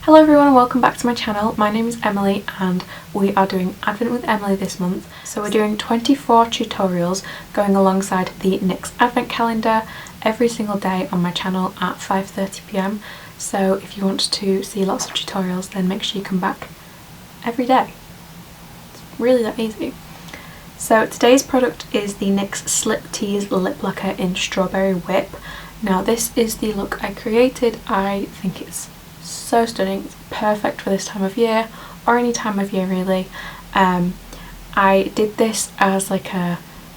Hello everyone and welcome back to my channel. My name is Emilee and we are doing Advent with Emilee this month. So we're doing 24 tutorials going alongside the NYX Advent calendar every single day on my channel at 5:30 p.m. So if you want to see lots of tutorials then make sure you come back every day. It's really that easy. So today's product is the NYX Slip Tease Lip Lacquer in Strawberry Whip. Now this is the look I created. I think it's so stunning. It's perfect for this time of year or any time of year really. I did this as like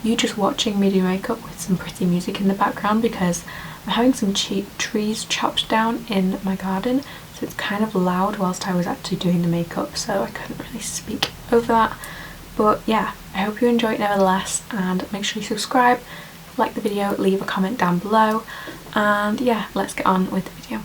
you just watching me do makeup with some pretty music in the background because I'm having some trees chopped down in my garden, so it's kind of loud whilst I was actually doing the makeup, so I couldn't really speak over that. But yeah, I hope you enjoy it nevertheless, and make sure you subscribe, like the video, leave a comment down below, and yeah, let's get on with the video.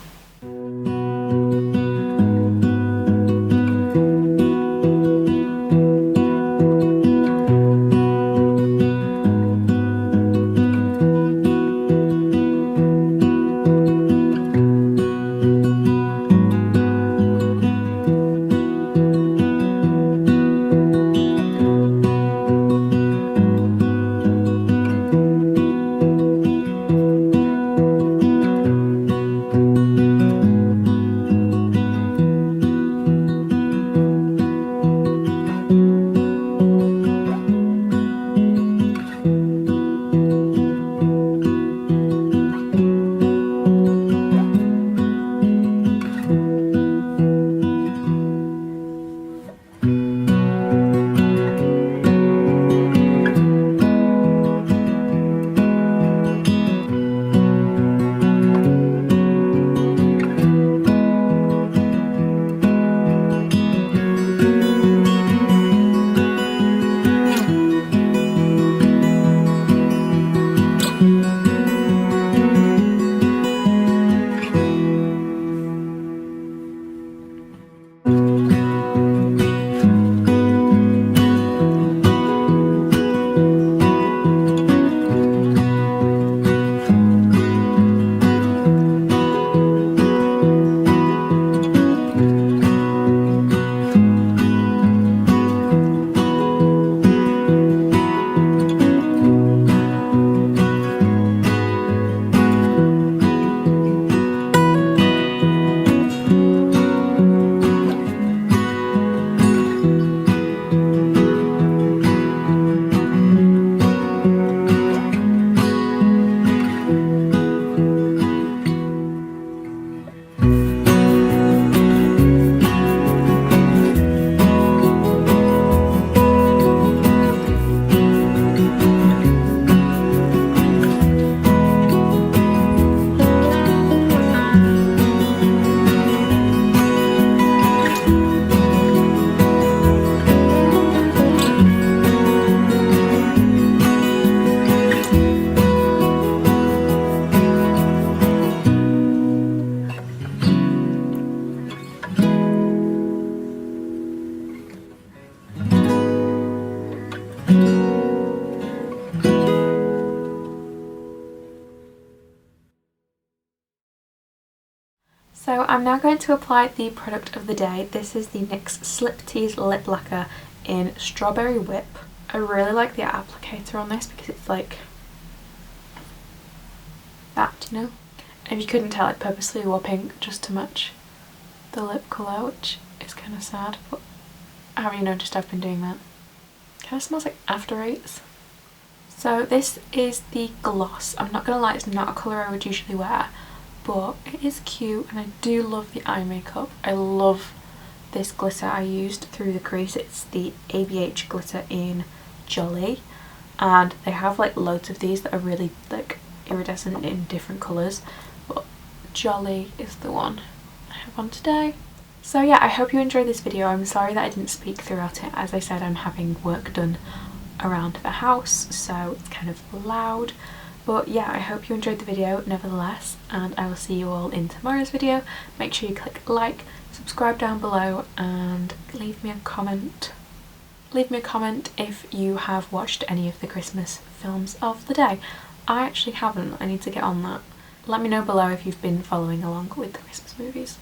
So I'm now going to apply the product of the day. This is the NYX Slip Tease Lip Lacquer in Strawberry Whip. I really like the applicator on this because it's like that, you know? And if you couldn't tell, I purposely wore pink just to match the lip colour, which is kind of sad, but have you noticed I've been doing that? Kind of smells like After Eights. So this is the gloss. I'm not gonna lie, it's not a colour I would usually wear, but it is cute and I do love the eye makeup. I love this glitter I used through the crease. It's the ABH Glitter in Jolly, and they have like loads of these that are really like iridescent in different colours, but Jolly is the one I have on today. So yeah, I hope you enjoyed this video. I'm sorry that I didn't speak throughout it. As I said, I'm having work done around the house, so it's kind of loud. But yeah, I hope you enjoyed the video nevertheless, and I will see you all in tomorrow's video. Make sure you click like, subscribe down below, and leave me a comment. Leave me a comment if you have watched any of the Christmas films of the day. I actually haven't. I need to get on that. Let me know below if you've been following along with the Christmas movies.